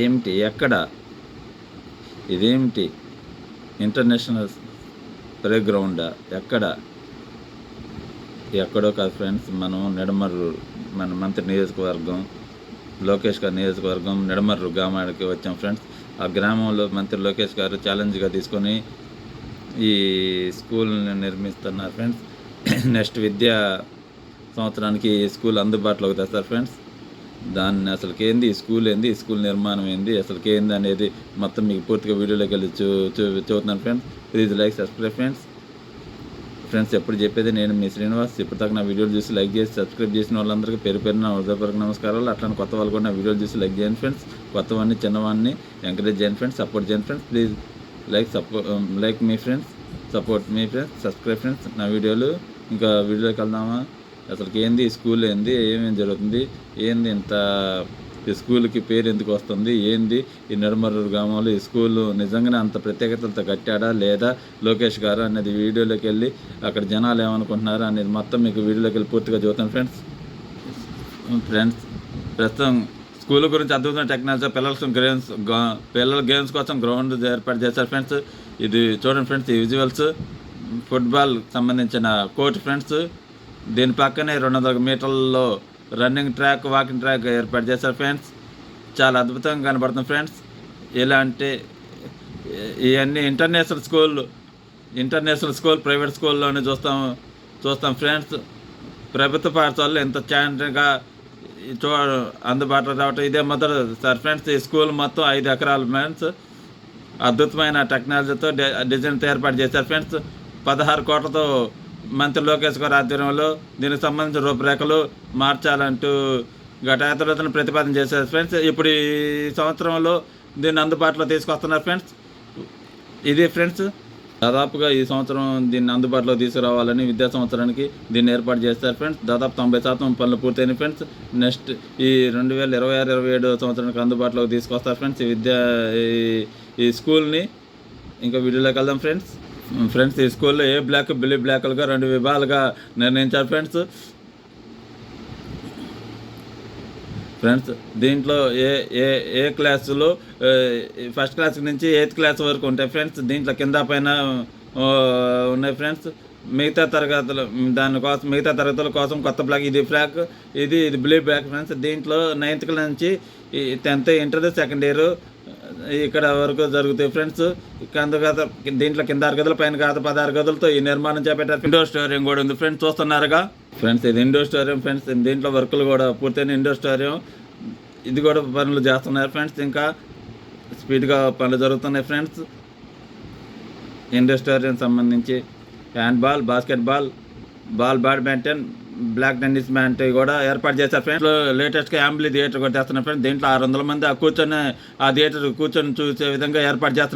ఏమిటి ఎక్కడ ఇదేమిటి ఇంటర్నేషనల్ ప్లే గ్రౌండా ఎక్కడో కాదు ఫ్రెండ్స్. మనం నిడమర్రు మన మంత్రి నియోజకవర్గం లోకేష్ గారి నియోజకవర్గం నిడమర్రు గ్రామానికి వచ్చాం ఫ్రెండ్స్. ఆ గ్రామంలో మంత్రి లోకేష్ గారు ఛాలెంజ్గా తీసుకొని ఈ స్కూల్ని నిర్మిస్తున్నారు ఫ్రెండ్స్. నెక్స్ట్ విద్యా సంవత్సరానికి ఈ స్కూల్ అందుబాటులోకి తెస్తారు ఫ్రెండ్స్. దాన్ని అసలుకి ఏంది, ఈ స్కూల్ నిర్మాణం ఏంది, అసలుకి ఏంది అనేది మొత్తం మీకు పూర్తిగా వీడియోలోకి వెళ్ళి చూస్తున్నాను friends. Please like subscribe friends. ఎప్పుడు చెప్పేది నేను మీ శ్రీనివాస్. ఇప్పటిదాకా నా వీడియోలు చూసి లైక్ చేసి సబ్స్క్రైబ్ చేసిన వాళ్ళందరికీ పేరున హృదయపూర్వక నమస్కారాలు. అట్లానే కొత్త వాళ్ళు కూడా నా వీడియోలు చూసి లైక్ చేయండి ఫ్రెండ్స్. కొత్తవాడిని చిన్నవాడిని ఎంకరేజ్ చేయండి ఫ్రెండ్స్, సపోర్ట్ చేయండి friends. Please like me friends, support me friends, subscribe friends. నా వీడియోలు ఇంకా వీడియోలోకి వెళ్దామా. అసలుకి ఏంది ఈ స్కూల్ ఏంది, ఏమేమి జరుగుతుంది, ఏంది ఇంత ఈ స్కూల్కి పేరు ఎందుకు వస్తుంది, ఏంది ఈ నిడమర్రు గ్రామంలో ఈ స్కూల్ నిజంగానే అంత ప్రత్యేకతలతో కట్టాడా లేదా లోకేష్ గారు అనేది వీడియోలోకి వెళ్ళి అక్కడ జనాలు ఏమనుకుంటున్నారు అనేది మొత్తం మీకు వీడియోలోకి వెళ్ళి పూర్తిగా చూస్తాను ఫ్రెండ్స్. ప్రస్తుతం స్కూల్ గురించి అద్భుతమైన టెక్నాలజీ పిల్లల గేమ్స్ కోసం గ్రౌండ్ ఏర్పాటు చేశారు ఫ్రెండ్స్. ఇది చూడండి ఫ్రెండ్స్, ఈ విజువల్స్ ఫుట్బాల్ సంబంధించిన కోర్ట్ ఫ్రెండ్స్. దీని పక్కనే 200 మీటర్లలో రన్నింగ్ ట్రాక్, వాకింగ్ ట్రాక్ ఏర్పాటు చేశారు ఫ్రెండ్స్. చాలా అద్భుతంగా కనబడుతుంది ఫ్రెండ్స్. ఎలా అంటే ఇవన్నీ ఇంటర్నేషనల్ స్కూల్ ప్రైవేట్ స్కూల్లోనే చూస్తాం ఫ్రెండ్స్. ప్రభుత్వ పాఠశాలలో ఎంత చాంట్గా అందుబాటులో రావటం ఇదే మొదలు సార్ ఫ్రెండ్స్. ఈ స్కూల్ మొత్తం 5 ఎకరాలు ఫ్రెండ్స్. అద్భుతమైన టెక్నాలజీతో డిజైన్తో ఏర్పాటు చేశారు ఫ్రెండ్స్. 16 కోట్లతో మంత్రి లోకేష్ గారి ఆధ్వర్యంలో దీనికి సంబంధించిన రూపురేఖలు మార్చాలంటూ ఘటయాత్రలను ప్రతిపాదన చేశారు ఫ్రెండ్స్. ఇప్పుడు ఈ సంవత్సరంలో దీన్ని అందుబాటులో తీసుకొస్తున్నారు ఫ్రెండ్స్. ఇది ఫ్రెండ్స్, దాదాపుగా ఈ సంవత్సరం దీన్ని అందుబాటులో తీసుకురావాలని విద్యా సంవత్సరానికి దీన్ని ఏర్పాటు చేస్తారు ఫ్రెండ్స్. దాదాపు 90% పనులు పూర్తయినాయి ఫ్రెండ్స్. నెక్స్ట్ ఈ 2026-27 సంవత్సరానికి అందుబాటులోకి తీసుకొస్తారు ఫ్రెండ్స్ ఈ స్కూల్ని. ఇంకా వీడియోలోకి వెళ్దాం ఫ్రెండ్స్. ఈ స్కూల్లో ఏ బ్లాక్, బిలి బ్లాక్లుగా 2 విభాగాలుగా నిర్ణయించారు ఫ్రెండ్స్. దీంట్లో ఏ క్లాసులో ఫస్ట్ క్లాస్ నుంచి 8th క్లాస్ వరకు ఉంటాయి ఫ్రెండ్స్. దీంట్లో కింద పైన ఉన్నాయి ఫ్రెండ్స్. మిగతా తరగతుల కోసం కొత్త బ్లాక్. ఇది ఫ్లాక్, ఇది బ్లూ బ్లాక్ ఫ్రెండ్స్. దీంట్లో 9th నుంచి 10th ఇంటర్, సెకండ్ ఇయర్ ఇక్కడ వరకు జరుగుతాయి ఫ్రెండ్స్. దీంట్లో కింద 6 గదులు, పైన 16 గదులతో ఈ నిర్మాణం చేపట్టారు. ఇండోర్ స్టోరియం కూడా ఉంది ఫ్రెండ్స్, చూస్తున్నారుగా ఫ్రెండ్స్. ఇది ఇండోర్ స్టోరియం ఫ్రెండ్స్. దీంట్లో వర్కులు కూడా పూర్తయిన ఇండోర్ స్టోరియం. ఇది కూడా పనులు చేస్తున్నారు ఫ్రెండ్స్. ఇంకా స్పీడ్గా పనులు జరుగుతున్నాయి ఫ్రెండ్స్. ఇండోర్ స్టోరియం సంబంధించి హ్యాండ్బాల్, బాస్కెట్బాల్, బ్యాడ్మింటన్, బ్లాక్ టెన్నిస్ మ్యాట్ కూడా ఏర్పాటు చేశారు ఫ్రెండ్స్. లేటెస్ట్గా యాంబ్లీ థియేటర్ కూడా చేస్తున్నారు ఫ్రెండ్స్. దీంట్లో 600 మంది కూర్చొని ఆ థియేటర్ కూర్చొని చూసే విధంగా ఏర్పాటు చేస్తున్నారు.